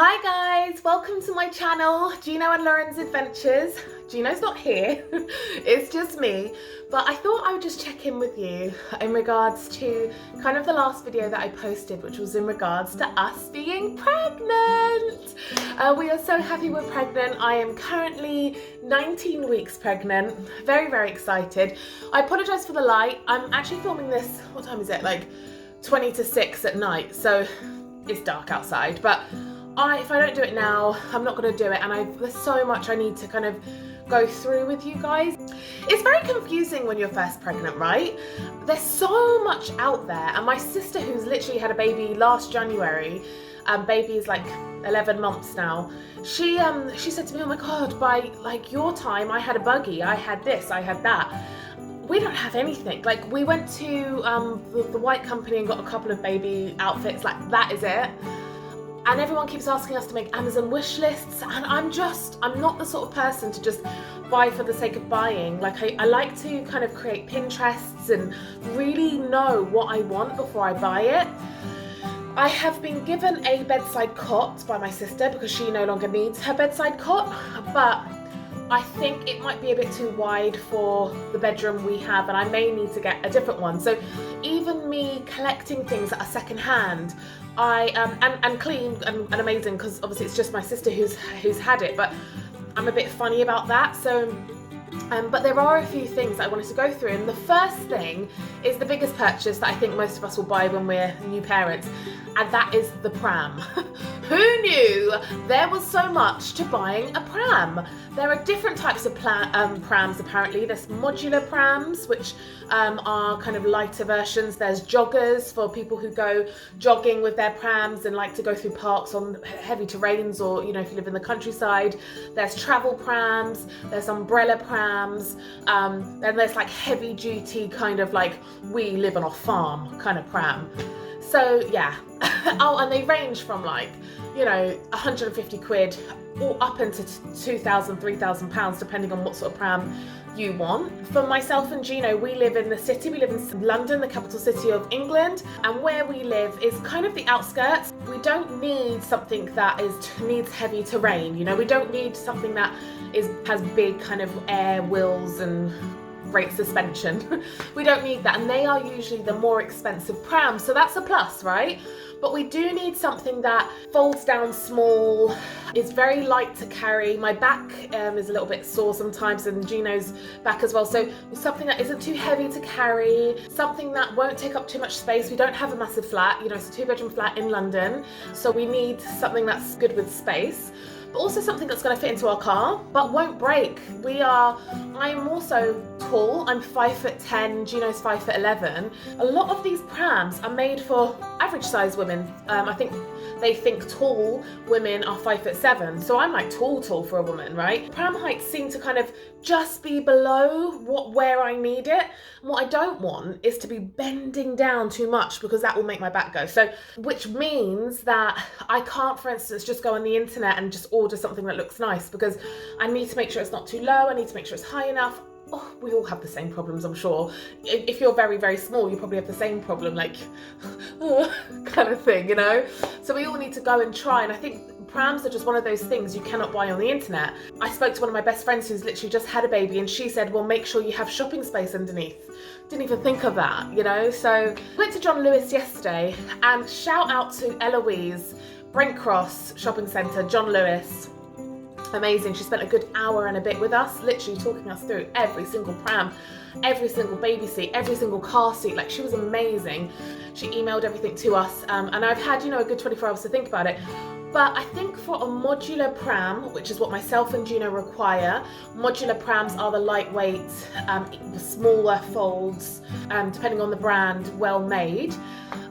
Hi guys, welcome to my channel, Gino and Lauren's Adventures. Gino's not here, it's just me, but I thought I would just check in with you in regards to kind of the last video that I posted, which was in regards to us being pregnant. We are so happy we're pregnant. I am currently 19 weeks pregnant, very, very excited. I apologise for the light. I'm actually filming this, what time is it? Like 20 to 6 at night, so it's dark outside, but if I don't do it now, I'm not going to do it, and there's so much I need to kind of go through with you guys. It's very confusing when you're first pregnant, right? There's so much out there, and my sister, who's literally had a baby last January, baby is like 11 months now, she said to me, oh my god, by like your time I had a buggy, I had this, I had that. We don't have anything. Like, we went to the white company and got a couple of baby outfits, like that is it. And everyone keeps asking us to make Amazon wish lists, and I'm not the sort of person to just buy for the sake of buying. Like, I like to kind of create Pinterests and really know what I want before I buy it. I have been given a bedside cot by my sister because she no longer needs her bedside cot, but I think it might be a bit too wide for the bedroom we have, and I may need to get a different one. So even me collecting things that are second hand, and clean and amazing, because obviously it's just my sister who's had it, but I'm a bit funny about that. So but there are a few things that I wanted to go through, and the first thing is the biggest purchase that I think most of us will buy when we're new parents, and that is the pram. Who knew there was so much to buying a pram? There are different types of prams apparently. There's modular prams, which are kind of lighter versions. There's joggers for people who go jogging with their prams and like to go through parks on heavy terrains, or if you live in the countryside. There's travel prams, there's umbrella prams, then there's like heavy duty kind of like we live on a farm kind of pram. So yeah. Oh, and they range from like 150 quid or up into 2,000, 3,000 pounds, depending on what sort of pram you want. For myself and Gino, we live in the city. We live in London, the capital city of England, and where we live is kind of the outskirts. We don't need something that needs heavy terrain. We don't need something that has big kind of air wheels and great suspension. We don't need that, and they are usually the more expensive prams, so that's a plus, right? But we do need something that folds down small, is very light to carry. My back is a little bit sore sometimes, and Gino's back as well, so something that isn't too heavy to carry, something that won't take up too much space. We don't have a massive flat, it's a 2-bedroom flat in London, so we need something that's good with space, but also something that's going to fit into our car but won't break. I'm also tall, I'm 5'10", Gino's 5'11". A lot of these prams are made for average size women. I think they think tall women are 5'7", so I'm like tall for a woman, right? Pram heights seem to kind of just be below where I need it. And what I don't want is to be bending down too much, because that will make my back go. So, which means that I can't, for instance, just go on the internet and just order something that looks nice, because I need to make sure it's not too low, I need to make sure it's high enough. Oh, we all have the same problems, I'm sure. If you're very, very small, you probably have the same problem, like, kind of thing, So we all need to go and try, and I think prams are just one of those things you cannot buy on the internet. I spoke to one of my best friends who's literally just had a baby, and she said, well, make sure you have shopping space underneath. Didn't even think of that, So went to John Lewis yesterday, and shout out to Eloise, Brent Cross Shopping Centre, John Lewis. Amazing. She spent a good hour and a bit with us, literally talking us through every single pram, every single baby seat, every single car seat. Like, she was amazing. She emailed everything to us, and I've had a good 24 hours to think about it. But I think for a modular pram, which is what myself and Gino require, modular prams are the lightweight, smaller folds, depending on the brand, well made.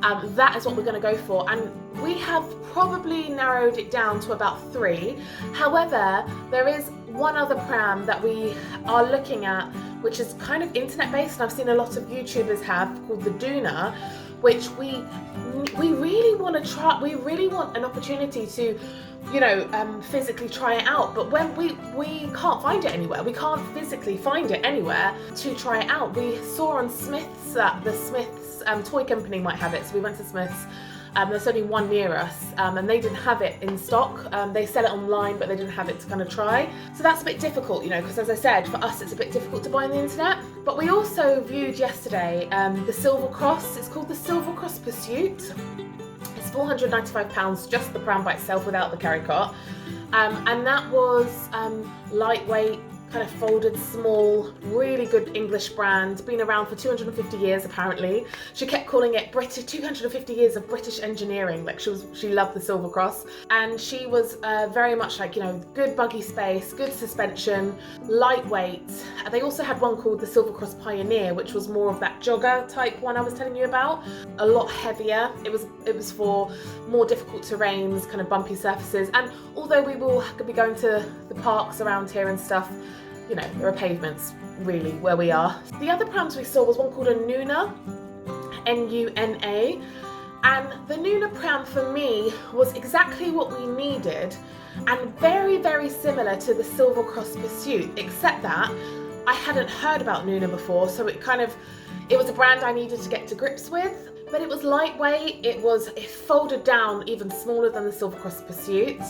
That is what we're going to go for, and we have probably narrowed it down to about 3. However, there is one other pram that we are looking at, which is kind of internet based, and I've seen a lot of YouTubers have, called the Doona, which we really want to try. We really want an opportunity to physically try it out, but when we can't find it anywhere. We can't physically find it anywhere to try it out. We saw on Smith's that the Smith's toy company might have it, so we went to Smith's There's only one near us, and they didn't have it in stock. They sell it online, but they didn't have it to kind of try. So that's a bit difficult, you know, because as I said, for us it's a bit difficult to buy on the internet. But we also viewed yesterday the Silver Cross. It's called the Silver Cross Pursuit. It's £495, just the pram by itself without the carry cart. And that was lightweight, kind of folded, small, really good English brand, been around for 250 years apparently. She kept calling it British, 250 years of British engineering, like she loved the Silver Cross. And she was very much like, you know, good buggy space, good suspension, lightweight. They also had one called the Silver Cross Pioneer, which was more of that jogger type one I was telling you about, a lot heavier. It was for more difficult terrains, kind of bumpy surfaces. And although we will be going to the parks around here and stuff, you know, there are pavements really where we are. The other prams we saw was one called a Nuona, N-U-N-A, and the Nuona pram for me was exactly what we needed and very, very similar to the Silver Cross Pursuit, except that I hadn't heard about Nuona before, so it was a brand I needed to get to grips with. But it was lightweight, it folded down even smaller than the Silver Cross Pursuit.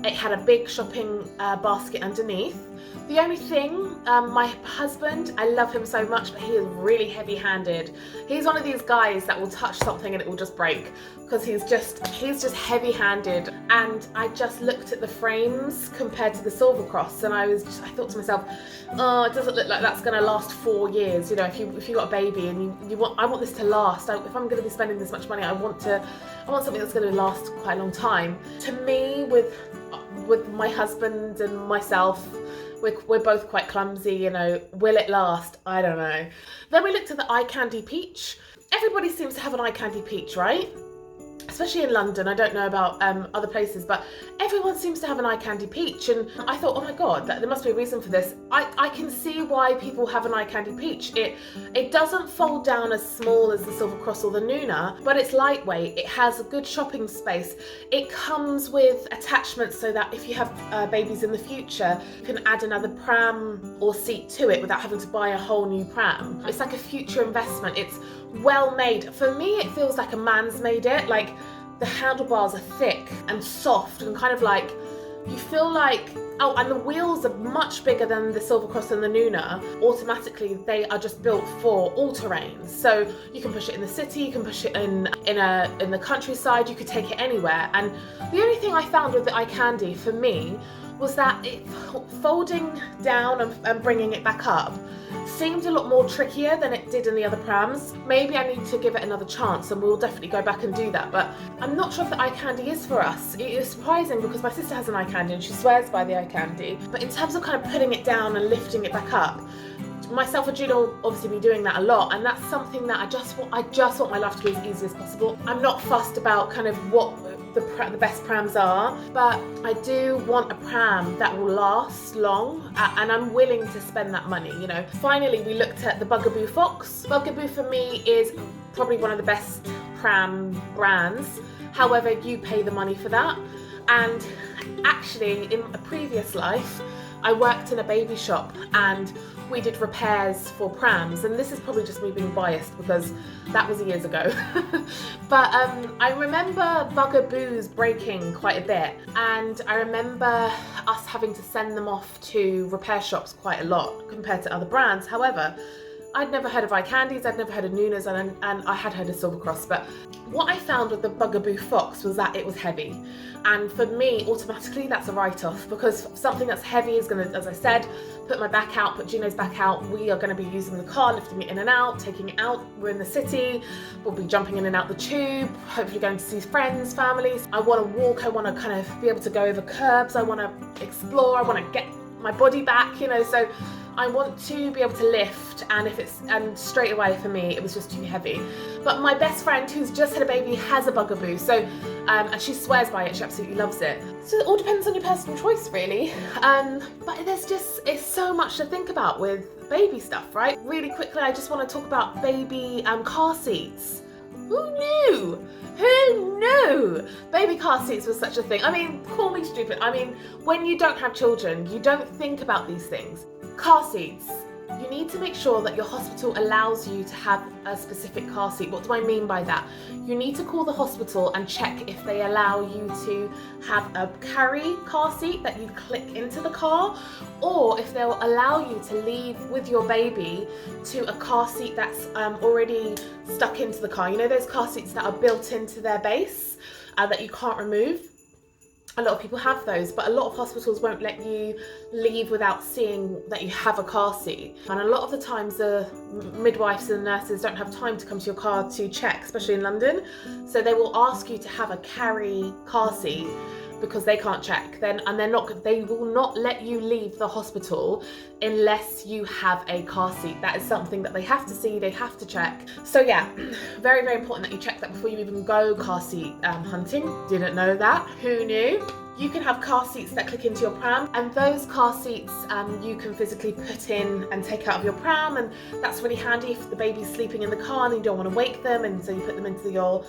It had a big shopping basket underneath. The only thing, my husband, I love him so much, but he is really heavy-handed. He's one of these guys that will touch something and it will just break, because he's just heavy-handed. And I just looked at the frames compared to the Silver Cross, and I thought to myself, oh, it doesn't look like that's going to last 4 years. You know, if you got a baby and I want this to last. If I'm going to be spending this much money, I want something that's going to last quite a long time. To me, with my husband and myself, we're both quite clumsy, you know. Will it last? I don't know. Then we looked at the eye candy peach. Everybody seems to have an eye candy peach, right? Especially in London. I don't know about other places, but everyone seems to have an eye candy peach. And I thought, oh my God, there must be a reason for this. I can see why people have an eye candy peach. It doesn't fold down as small as the Silver Cross or the Nuona, but it's lightweight. It has a good shopping space. It comes with attachments so that if you have babies in the future, you can add another pram or seat to it without having to buy a whole new pram. It's like a future investment. It's well made. For me, it feels like a man's made it. Like, the handlebars are thick and soft and kind of like, you feel like, oh, and the wheels are much bigger than the Silver Cross and the Nuona. Automatically, they are just built for all terrains. So you can push it in the city, you can push it in the countryside, you could take it anywhere. And the only thing I found with the eye candy for me was that folding down and bringing it back up seemed a lot more trickier than it did in the other prams. Maybe I need to give it another chance, and we'll definitely go back and do that, but I'm not sure if the eye candy is for us. It is surprising because my sister has an eye candy and she swears by the eye candy, but in terms of kind of putting it down and lifting it back up, myself and Judah will obviously be doing that a lot, and that's something that I just want my life to be as easy as possible. I'm not fussed about kind of what the best prams are, but I do want a pram that will last long, and I'm willing to spend that money, you know. Finally, we looked at the Bugaboo Fox. Bugaboo for me is probably one of the best pram brands. However, you pay the money for that. And actually, in a previous life, I worked in a baby shop and we did repairs for prams, and this is probably just me being biased because that was years ago. But I remember Bugaboos breaking quite a bit, and I remember us having to send them off to repair shops quite a lot compared to other brands. However, I'd never heard of eye candies, I'd never heard of Nuonas, and I had heard of Silver Cross, but what I found with the Bugaboo Fox was that it was heavy. And for me, automatically, that's a write-off, because something that's heavy is going to, as I said, put my back out, put Gino's back out. We are going to be using the car, lifting it in and out, taking it out. We're in the city, we'll be jumping in and out the tube, hopefully going to see friends, families. I want to walk, I want to kind of be able to go over curbs, I want to explore, I want to get my body back, you know, so I want to be able to lift, and straight away for me it was just too heavy. But my best friend who's just had a baby has a Bugaboo, so and she swears by it, she absolutely loves it. So it all depends on your personal choice really. But it's so much to think about with baby stuff, right? Really quickly, I just want to talk about baby car seats. Who knew? Who knew? Baby car seats was such a thing. I mean, call me stupid. I mean, when you don't have children, you don't think about these things. Car seats, you need to make sure that your hospital allows you to have a specific car seat. What do I mean by that? You need to call the hospital and check if they allow you to have a carry car seat that you click into the car, or if they'll allow you to leave with your baby to a car seat that's already stuck into the car. You know those car seats that are built into their base that you can't remove? A lot of people have those, but a lot of hospitals won't let you leave without seeing that you have a car seat. And a lot of the times the midwives and nurses don't have time to come to your car to check, especially in London. So they will ask you to have a carry car seat because they can't check. They will not let you leave the hospital unless you have a car seat. That is something that they have to see, they have to check. So yeah, very, very important that you check that before you even go car seat hunting. Didn't know that, who knew? You can have car seats that click into your pram, and those car seats you can physically put in and take out of your pram, and that's really handy if the baby's sleeping in the car and you don't want to wake them, and so you put them into your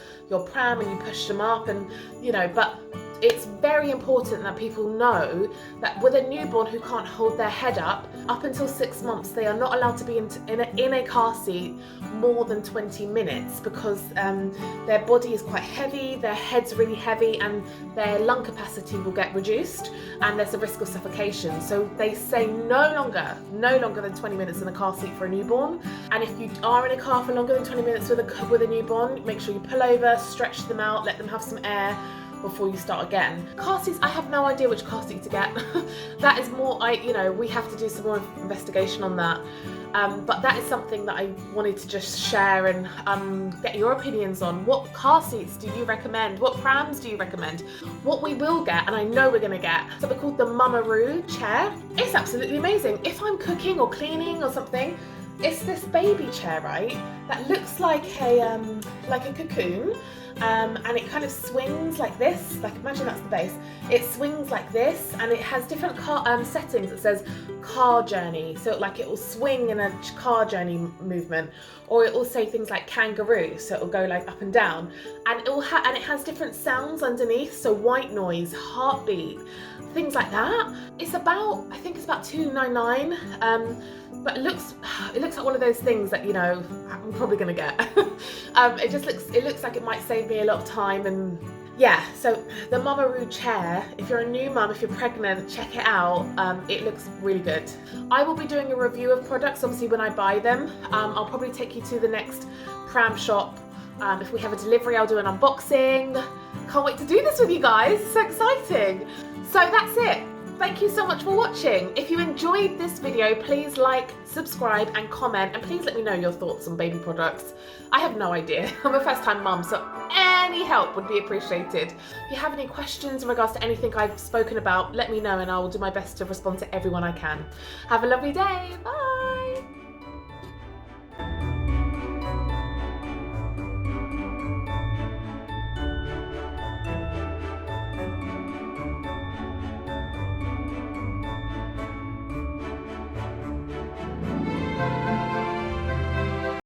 pram and you push them up, and you know, but it's very important that people know that with a newborn who can't hold their head up until 6 months, they are not allowed to be in a car seat more than 20 minutes because their body is quite heavy, their head's really heavy, and their lung capacity will get reduced, and there's a risk of suffocation. So they say no longer than 20 minutes in a car seat for a newborn. And if you are in a car for longer than 20 minutes with a newborn, make sure you pull over, stretch them out, let them have some air before you start again. Car seats, I have no idea which car seat to get. That is more, we have to do some more investigation on that. But that is something that I wanted to just share and get your opinions on. What car seats do you recommend? What prams do you recommend? What we will get, and I know we're gonna get, something called the Mummaroo chair. It's absolutely amazing. If I'm cooking or cleaning or something, it's this baby chair, right? That looks like a cocoon. And it kind of swings like this, like imagine that's the base. It swings like this, and it has different settings. It says car journey, so like it will swing in a car journey movement, or it will say things like kangaroo, so it will go like up and down, and it has different sounds underneath, so white noise, heartbeat, things like that. It's about, I think it's about $2.99. But it looks like one of those things that, I'm probably gonna get. It looks like it might save me a lot of time, and yeah, so the Mummaroo chair, if you're a new mum, if you're pregnant, check it out. It looks really good. I will be doing a review of products, obviously, when I buy them. I'll probably take you to the next pram shop. If we have a delivery, I'll do an unboxing. Can't wait to do this with you guys, it's so exciting. So that's it. Thank you so much for watching. If you enjoyed this video, please like, subscribe and comment, and please let me know your thoughts on baby products. I have no idea. I'm a first time mum, so any help would be appreciated. If you have any questions in regards to anything I've spoken about, let me know and I will do my best to respond to everyone I can. Have a lovely day. Bye.